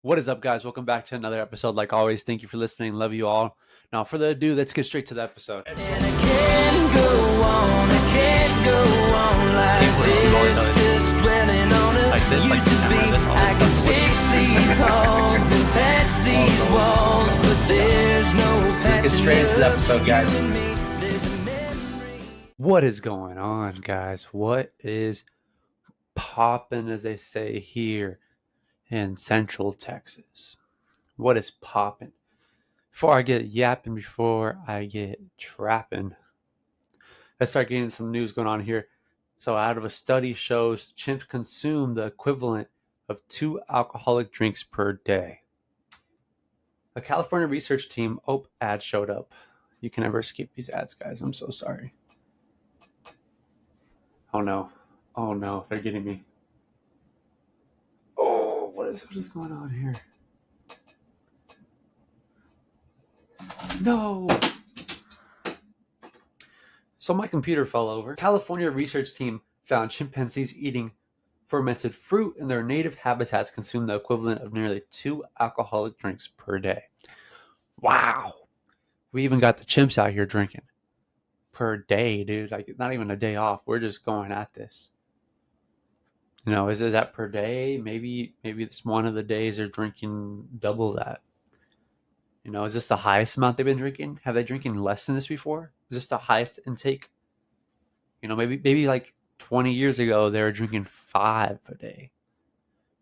What is up, guys? Welcome back to another episode. Like always, thank you for listening. Love you all. Now, further ado, let's get straight to the episode. And I can't go on like this, just dwelling on it. Like this, Used like to be, this, all this I can stuff. fix these halls and patch these walls, but there's no Let's get straight into the episode, guys. patching up you and me. There's a memory. What is going on, guys? What is popping, as they say here in Central Texas? What is popping? Before I get yapping, before I get trapping, let's start getting some news going on here. So, out of a study shows chimps consume the equivalent of 2 alcoholic drinks per day. A California research team, ad showed up. You can never escape these ads, guys. I'm so sorry. Oh no, they're getting me. Oh, what is going on here? No. So my computer fell over. California research team found chimpanzees eating fermented fruit in their native habitats consume the equivalent of nearly 2 alcoholic drinks per day. Wow. We even got the chimps out here drinking per day, dude. Like, not even a day off. We're just going at this. You know, is that per day? Maybe it's one of the days they're drinking double that. You know, is this the highest amount they've been drinking? Have they drinking less than this before? Is this the highest intake? You know, maybe like 20 years ago they were drinking 5 a day.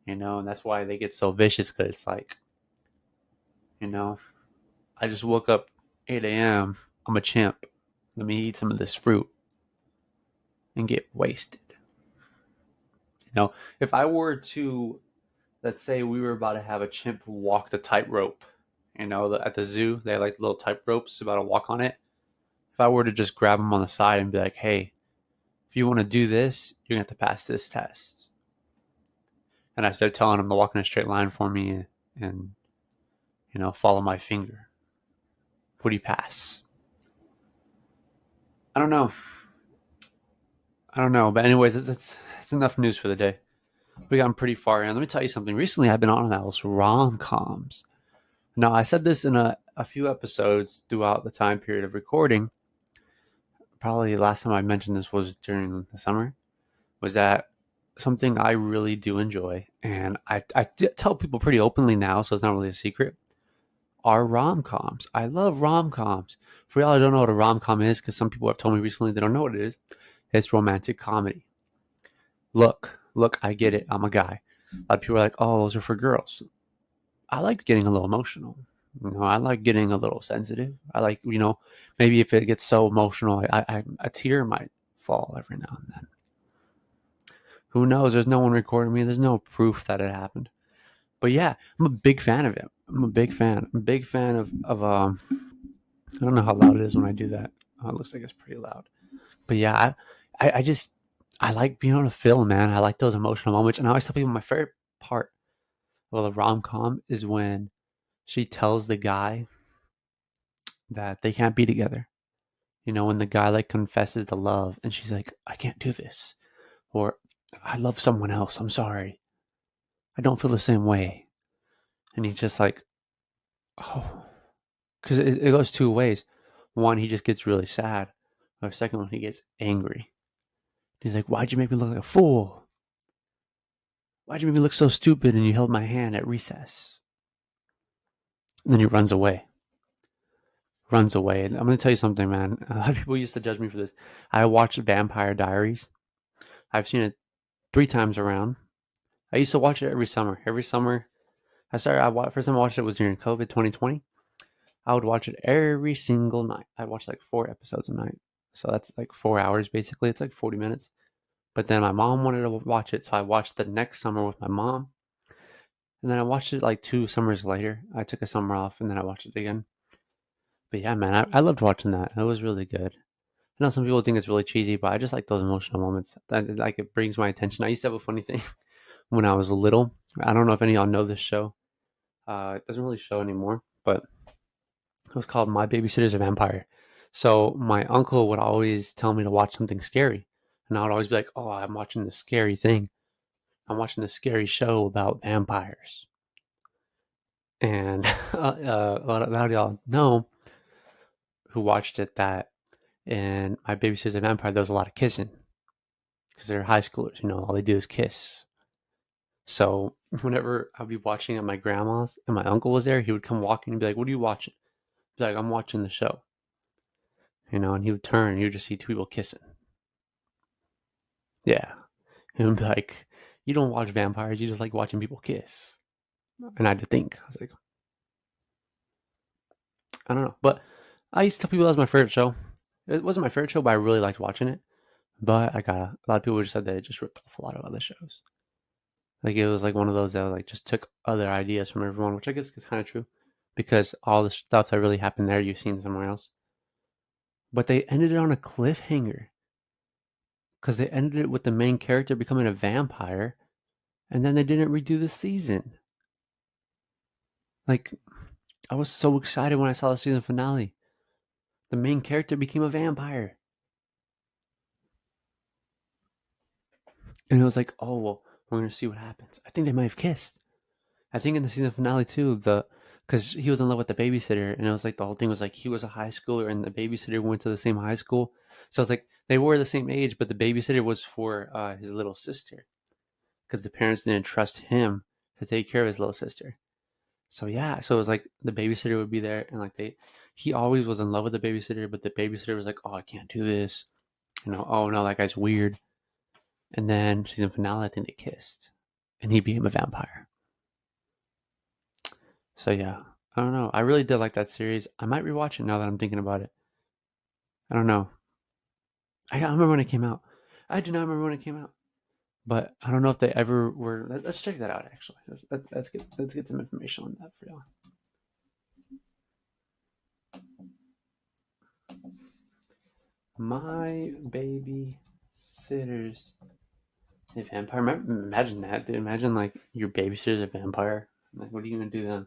You know, and that's why they get so vicious, because it's like, you know, I just woke up 8 a.m. I'm a chimp. Let me eat some of this fruit and get wasted. You know, if I were to, let's say we were about to have a chimp walk the tightrope, you know, at the zoo, they have like little tight ropes about to walk on it. If I were to just grab him on the side and be like, hey, if you want to do this, you're going to have to pass this test. And I started telling him to walk in a straight line for me and you know, follow my finger. Would he pass? I don't know. But anyways, that's enough news for the day. We gotten pretty far in. Let me tell you something. Recently, I've been on those rom-coms. Now, I said this in a few episodes throughout the time period of recording. Probably the last time I mentioned this was during the summer. Was that something I really do enjoy, and I tell people pretty openly now, so it's not really a secret, are rom-coms. I love rom-coms. For y'all who don't know what a rom-com is, because some people have told me recently they don't know what it is, it's romantic comedy. Look, I get it. I'm a guy. A lot of people are like, oh, those are for girls. I like getting a little emotional. You know, I like getting a little sensitive. I like, you know, maybe if it gets so emotional, a tear might fall every now and then. Who knows? There's no one recording me. There's no proof that it happened. But yeah, I'm a big fan of it. I'm a big fan of I don't know how loud it is when I do that. It looks like it's pretty loud. But yeah, I like being on a film, man. I like those emotional moments. And I always tell people my favorite part of the rom-com is when she tells the guy that they can't be together. You know, when the guy like confesses the love and she's like, I can't do this. Or I love someone else. I'm sorry. I don't feel the same way. And he's just like, oh, because it goes 2 ways. One, he just gets really sad. Or second one, he gets angry. He's like, why'd you make me look like a fool? Why'd you make me look so stupid and you held my hand at recess? And then he runs away. And I'm going to tell you something, man. A lot of people used to judge me for this. I watched Vampire Diaries. I've seen it 3 times around. I used to watch it every summer. First time I watched it was during COVID 2020. I would watch it every single night. I watched like 4 episodes a night. So that's like 4 hours basically. It's like 40 minutes. But then my mom wanted to watch it, so I watched the next summer with my mom. And then I watched it like 2 summers later. I took a summer off and then I watched it again. But yeah, man, I loved watching that. It was really good. I know some people think it's really cheesy, but I just like those emotional moments. Like, it brings my attention. I used to have a funny thing when I was little. I don't know if any of y'all know this show. It doesn't really show anymore, but it was called My Babysitter's a Vampire. So my uncle would always tell me to watch something scary. And I would always be like, oh, I'm watching this scary thing. I'm watching this scary show about vampires. And a lot of y'all know who watched it that in My Babysitter's a Vampire, there was a lot of kissing because they're high schoolers. You know, all they do is kiss. So whenever I'd be watching at my grandma's and my uncle was there, he would come walking and be like, "What are you watching?" He's like, "I'm watching the show." You know, and he would turn and you would just see two people kissing. Yeah. And I'd be like, "You don't watch vampires, you just like watching people kiss." And I had to think. I was like, I don't know. But I used to tell people that was my favorite show. It wasn't my favorite show, but I really liked watching it. But I got a lot of people just said that it just ripped off a lot of other shows. Like it was like one of those that like just took other ideas from everyone, which I guess is kind of true, because all the stuff that really happened there you've seen somewhere else. But they ended it on a cliffhanger because they ended it with the main character becoming a vampire, and then they didn't redo the season. Like I was so excited when I saw the season finale. The main character became a vampire, and it was like, oh well, we're gonna see what happens. I think they might have kissed. I think in the season finale too, because he was in love with the babysitter, and it was like the whole thing was like he was a high schooler, and the babysitter went to the same high school. So it's like they were the same age, but the babysitter was for his little sister because the parents didn't trust him to take care of his little sister. So yeah, so it was like the babysitter would be there, and like he always was in love with the babysitter, but the babysitter was like, "Oh, I can't do this," you know. "Oh no, that guy's weird." And then season finale, I think they kissed, and he became a vampire. So yeah, I don't know. I really did like that series. I might rewatch it now that I'm thinking about it. I don't know. I don't remember when it came out. I do not remember when it came out, but I don't know if they ever were. Let's check that out. Actually, let's get some information on that for y'all. My baby sitters a vampire. Imagine that, dude. Imagine like your babysitter's a vampire. Like, what are you gonna do then?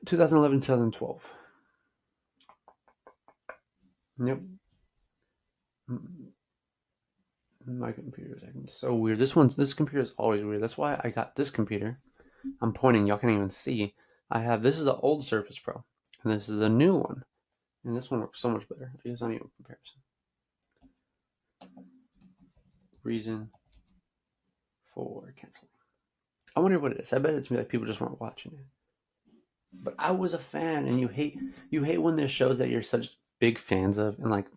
2011, 2012. Yep. My computer's acting so weird. This computer is always weird. That's why I got this computer. I'm pointing. Y'all can't even see. I have this is the old Surface Pro, and this is the new one, and this one works so much better. I guess not even comparison. Reason for canceling. I wonder what it is. I bet it's like people just weren't watching it. But I was a fan, and you hate when there's shows that you're such big fans of, and like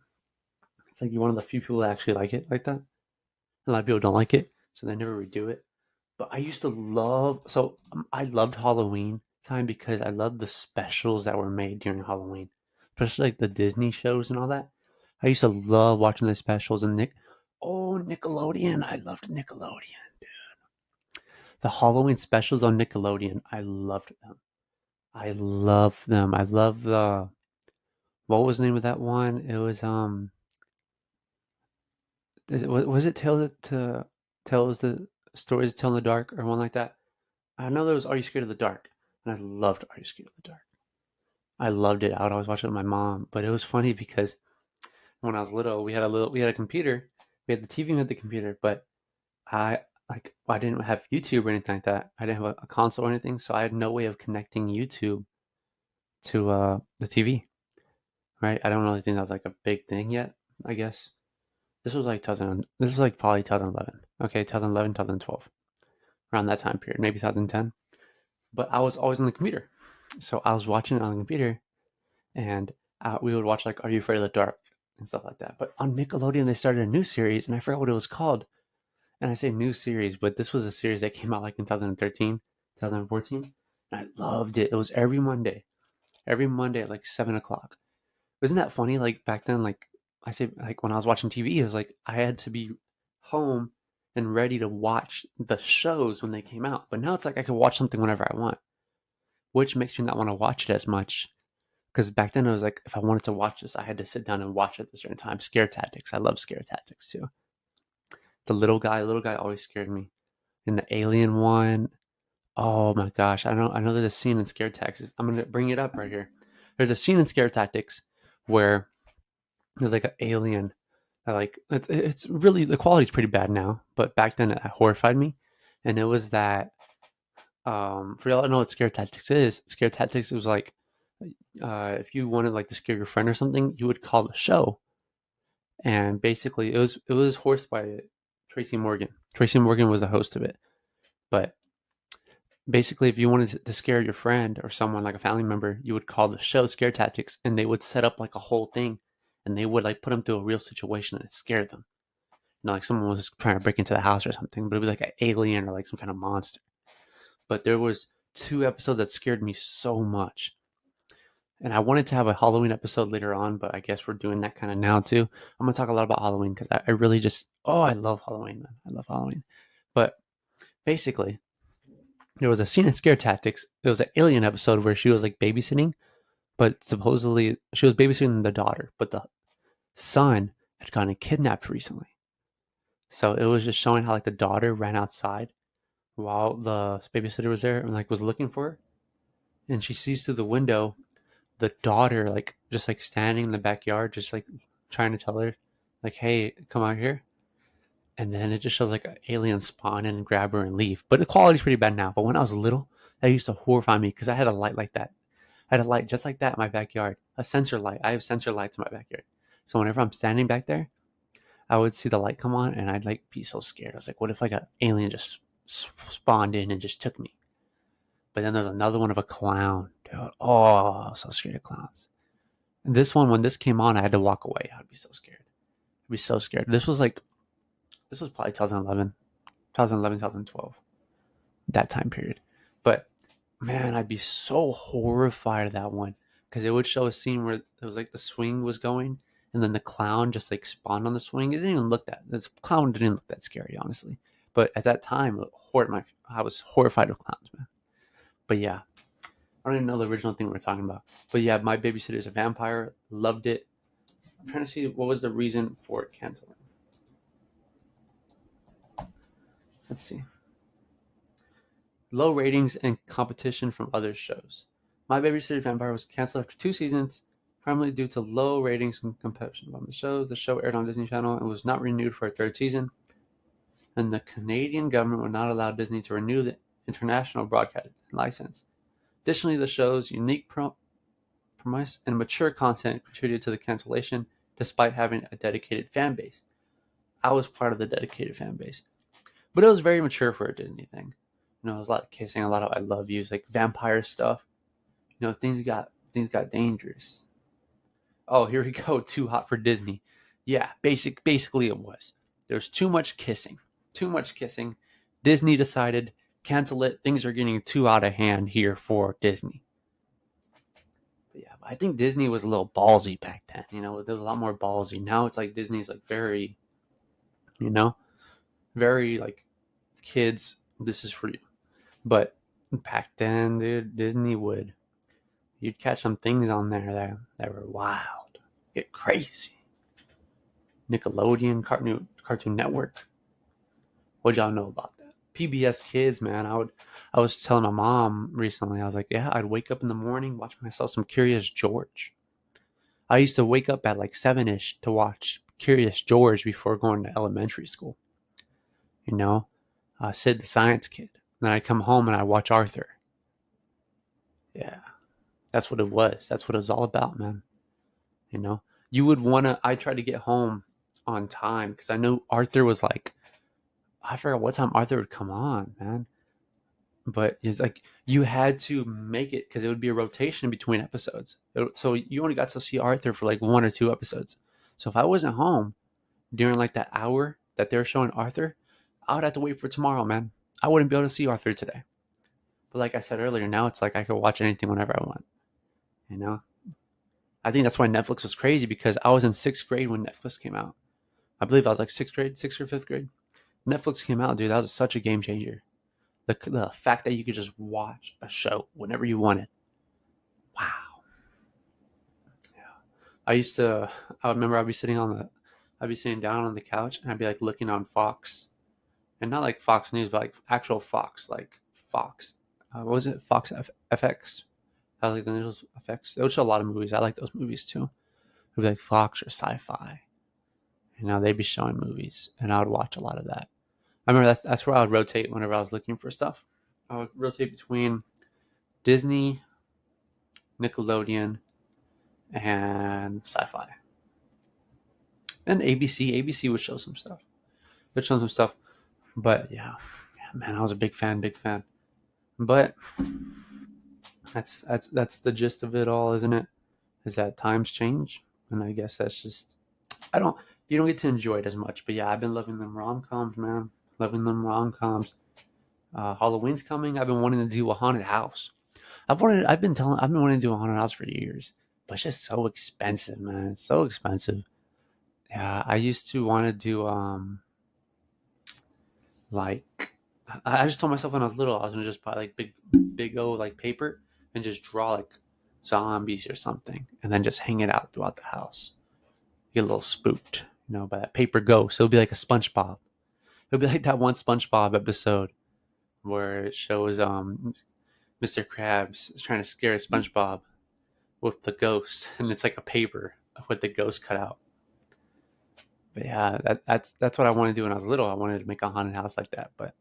it's like you're one of the few people that actually like it like that. A lot of people don't like it, so they never redo it. But I used to love, so I loved Halloween time because I loved the specials that were made during Halloween, especially like the Disney shows and all that. I used to love watching the specials and Nickelodeon. I loved Nickelodeon. The Halloween specials on Nickelodeon, I loved them. I love them. I love what was the name of that one? It was was it Tales the Stories to Tell in the Dark or one like that? I know there was Are You Scared of the Dark, and I loved Are You Scared of the Dark. I loved it. I would always watch it with my mom, but it was funny because when I was little, we had a computer, we had the TV and the computer, but I didn't have YouTube or anything like that. I didn't have a console or anything, so I had no way of connecting YouTube to the TV. Right? I don't really think that was like a big thing yet. I guess this was like 2000. This was like probably 2011. Okay, 2011, 2012, around that time period, maybe 2010. But I was always on the computer, so I was watching it on the computer, and we would watch like Are You Afraid of the Dark and stuff like that. But on Nickelodeon, they started a new series, and I forgot what it was called. And I say new series, but this was a series that came out like in 2013, 2014, and I loved it. It was every Monday at like 7 o'clock. Isn't that funny? Like back then, like I say, like when I was watching TV, it was like I had to be home and ready to watch the shows when they came out. But now it's like I can watch something whenever I want, which makes me not want to watch it as much. Because back then it was like if I wanted to watch this, I had to sit down and watch it at a certain time. Scare tactics. I love scare tactics too. The little guy always scared me. And the alien one, oh my gosh. I know there's a scene in Scare Tactics. I'm gonna bring it up right here. There's a scene in Scare Tactics where there's like an alien that like it's really the quality's pretty bad now, but back then it horrified me. and it was that for y'all to know what scare tactics is, scare tactics was like if you wanted like to scare your friend or something, you would call the show, and basically it was hosted by Tracy Morgan. Tracy Morgan was the host of it, but basically, if you wanted to scare your friend or someone like a family member, you would call the show scare tactics, and they would set up like a whole thing, and they would like put them through a real situation and scare them. Like someone was trying to break into the house or something, but it'd be like an alien or like some kind of monster. But there was 2 episodes that scared me so much. And I wanted to have a Halloween episode later on, but I guess we're doing that kind of now too. I'm gonna talk a lot about Halloween because I really just I love Halloween, man. I love Halloween. But basically, there was a scene in Scare Tactics. It was an alien episode where she was like babysitting, but supposedly she was babysitting the daughter, but the son had gotten kidnapped recently. So it was just showing how like the daughter ran outside while the babysitter was there and like was looking for her, and she sees through the window the daughter like just like standing in the backyard, just like trying to tell her, like, "Hey, come out here." And then it just shows like an alien spawn in and grab her and leave. But the quality's pretty bad now. But when I was little, that used to horrify me because I had a light like that. I had a light just like that in my backyard, a sensor light. I have sensor lights in my backyard. So whenever I'm standing back there, I would see the light come on and I'd like be so scared. I was like, what if like an alien just spawned in and just took me? But then there's another one of a clown. Dude, oh, I was so scared of clowns. And this one, when this came on, I had to walk away. I'd be so scared. I'd be so scared. This was probably 2011, 2012, that time period. But man, I'd be so horrified of that one because it would show a scene where it was like the swing was going and then the clown just like spawned on the swing. It didn't even look that, this clown didn't look that scary, honestly. But at that time, I was horrified of clowns, man. But yeah, I don't even know the original thing we were talking about. But yeah, My Babysitter's a Vampire. Loved it. I'm trying to see what was the reason for it canceling. Let's see. Low ratings and competition from other shows. My Babysitter's Vampire was canceled after 2 seasons, primarily due to low ratings and competition from the shows. The show aired on Disney Channel and was not renewed for a third season. And the Canadian government would not allow Disney to renew the international broadcast license. Additionally, the show's unique premise and mature content contributed to the cancellation, despite having a dedicated fan base. I was part of the dedicated fan base. But it was very mature for a Disney thing. You know, it was a lot of kissing, a lot of I love yous, like vampire stuff. You know, things got dangerous. Oh, here we go. Too hot for Disney. Yeah, basically it was. There's too much kissing. Too much kissing. Disney decided cancel it. Things are getting too out of hand here for Disney. But yeah, I think Disney was a little ballsy back then. You know, there was a lot more ballsy. Now it's like Disney's like very, you know, very like kids, this is for you. But back then, dude, you'd catch some things on there that were wild, get crazy. Nickelodeon, Cartoon Network. What y'all know about that? PBS Kids, man. I was telling my mom recently, I was like, yeah, I'd wake up in the morning, watch myself some Curious George. I used to wake up at like 7-ish to watch Curious George before going to elementary school. You know, Sid the Science Kid. Then I'd come home and I'd watch Arthur. Yeah, that's what it was. That's what it was all about, man. You know, I tried to get home on time because I knew Arthur was like, I forgot what time Arthur would come on, man. But it's like you had to make it because it would be a rotation between episodes. So you only got to see Arthur for like 1 or 2 episodes. So if I wasn't home during like that hour that they're showing Arthur, I would have to wait for tomorrow, man. I wouldn't be able to see Arthur today. But like I said earlier, now it's like I could watch anything whenever I want. You know? I think that's why Netflix was crazy because I was in 6th grade when Netflix came out. I believe I was like 6th or 5th grade. Netflix came out, dude. That was such a game changer. The fact that you could just watch a show whenever you wanted. Wow. Yeah. I remember I'd be sitting down on the couch and I'd be like looking on Fox. And not like Fox News, but like actual Fox, like Fox. What was it? Fox FX. I like the news FX. It would show a lot of movies. I like those movies too. It would be like Fox or Sci-Fi. You know, they'd be showing movies, and I would watch a lot of that. I remember that's where I would rotate whenever I was looking for stuff. I would rotate between Disney, Nickelodeon, and Sci-Fi, and ABC. ABC would show some stuff. Would show some stuff, but yeah, man, I was a big fan. But that's the gist of it all, isn't it? Is that times change, and I guess that's just I don't you don't get to enjoy it as much. But yeah, I've been loving them rom-coms, man. Loving them rom-coms. Halloween's coming. I've been wanting to do a haunted house. I've been wanting to do a haunted house for years, but it's just so expensive, man. It's so expensive. Yeah, I used to want to do like I just told myself when I was little I was gonna just buy like big old like paper and just draw like zombies or something, and then just hang it out throughout the house. Get a little spooked, by that paper ghost. It'll be like a SpongeBob. It'll be like that one SpongeBob episode where it shows Mr. Krabs is trying to scare SpongeBob with the ghost, and it's like a paper with the ghost cut out. But yeah, that's what I wanted to do when I was little. I wanted to make a haunted house like that. But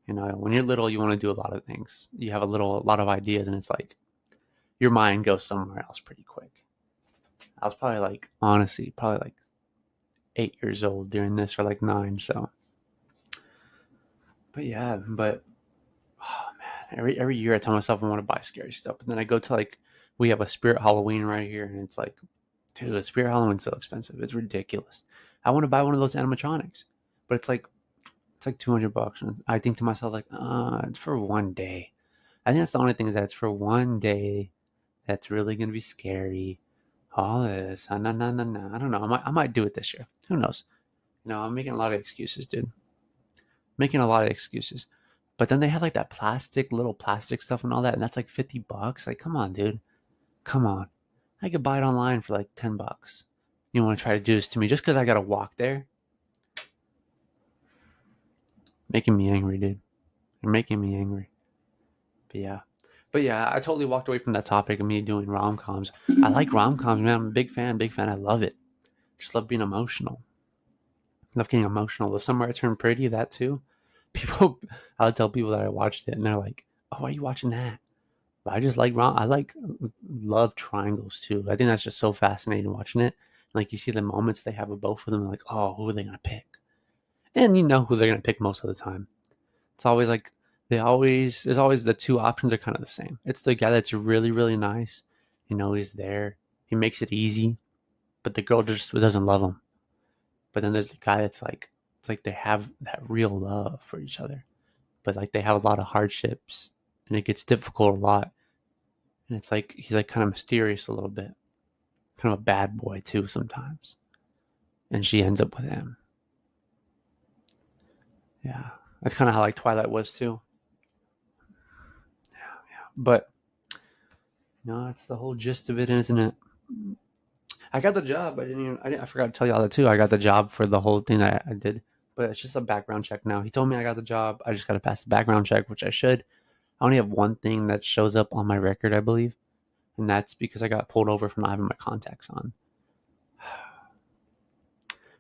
when you're little, you want to do a lot of things. You have a lot of ideas, and it's like your mind goes somewhere else pretty quick. I was probably like, honestly, probably like 8 years old during this, or like 9. So, but yeah, oh man, every year I tell myself I want to buy scary stuff, and then I go to like we have a Spirit Halloween right here, and it's like, dude, Spirit Halloween's so expensive. It's ridiculous. I want to buy one of those animatronics, but it's like $200. And I think to myself like, it's for one day. I think that's the only thing, is that it's for one day. That's really gonna be scary. All this, no. I don't know. I might do it this year. Who knows? I'm making a lot of excuses, dude. Making a lot of excuses. But then they have like that little plastic stuff and all that, and that's like $50. Like, come on, dude. Come on. I could buy it online for like $10. You want to try to do this to me just because I got to walk there? Making me angry, dude. You're making me angry. But yeah, I totally walked away from that topic of me doing rom-coms. I like rom-coms, man. I'm a big fan. I love it. Just love being emotional. Love getting emotional. The Summer I Turned Pretty, that too. I would tell people that I watched it, and they're like, "Oh, why are you watching that?" But I just like love triangles too. I think that's just so fascinating watching it. Like, you see the moments they have with both of them, like, oh, who are they gonna pick? And you know who they're gonna pick most of the time. It's always like there's always the two options are kind of the same. It's the guy that's really, really nice. He's there. He makes it easy, but the girl just doesn't love him. But then there's the guy that's like, it's like they have that real love for each other, but like they have a lot of hardships, and it gets difficult a lot. And it's like he's like kind of mysterious a little bit, kind of a bad boy too sometimes. And she ends up with him. Yeah, that's kind of how like Twilight was too. Yeah. But that's the whole gist of it, isn't it? I got the job. I forgot to tell you all that too. I got the job for the whole thing that I did, but it's just a background check now. He told me I got the job. I just got to pass the background check, which I should. I only have one thing that shows up on my record, I believe, and that's because I got pulled over for not having my contacts on.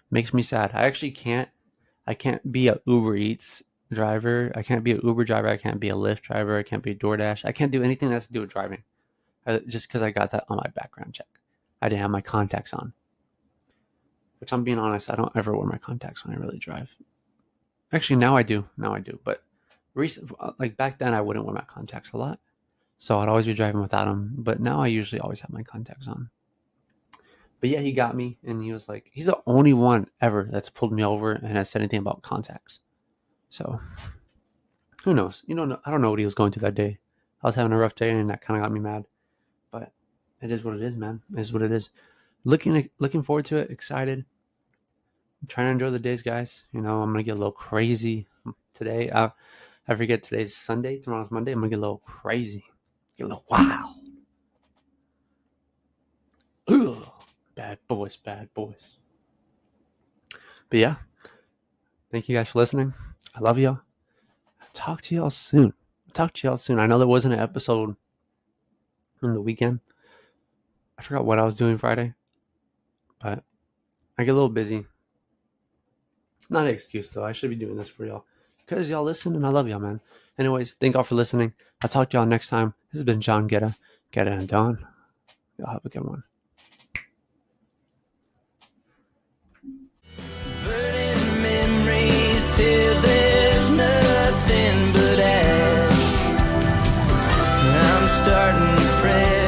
Makes me sad. I can't be a Uber Eats driver. I can't be an Uber driver. I can't be a Lyft driver. I can't be a DoorDash. I can't do anything that has to do with driving, just because I got that on my background check. I didn't have my contacts on. Which, I'm being honest, I don't ever wear my contacts when I really drive. Actually, now I do. But like back then, I wouldn't wear my contacts a lot, so I'd always be driving without them. But now I usually always have my contacts on. But yeah, he got me, and he was like, he's the only one ever that's pulled me over and has said anything about contacts. So who knows? I don't know what he was going through that day. I was having a rough day, and that kind of got me mad. But it is what it is, man. It is what it is. Looking forward to it. Excited. I'm trying to enjoy the days, guys. I'm gonna get a little crazy today. I forget today's Sunday. Tomorrow's Monday. I'm gonna get a little crazy. Get a little wild. Ugh. Bad boys. But yeah, thank you guys for listening. I love y'all. Talk to y'all soon. I know there wasn't an episode on the weekend. I forgot what I was doing Friday, but I get a little busy. Not an excuse though. I should be doing this for y'all because y'all listen and I love y'all, man. Anyways, thank y'all for listening. I'll talk to y'all next time. This has been John Guerra. Get it and done. Y'all have a good one. Burning memories till there's nothing but ash. I'm starting fresh.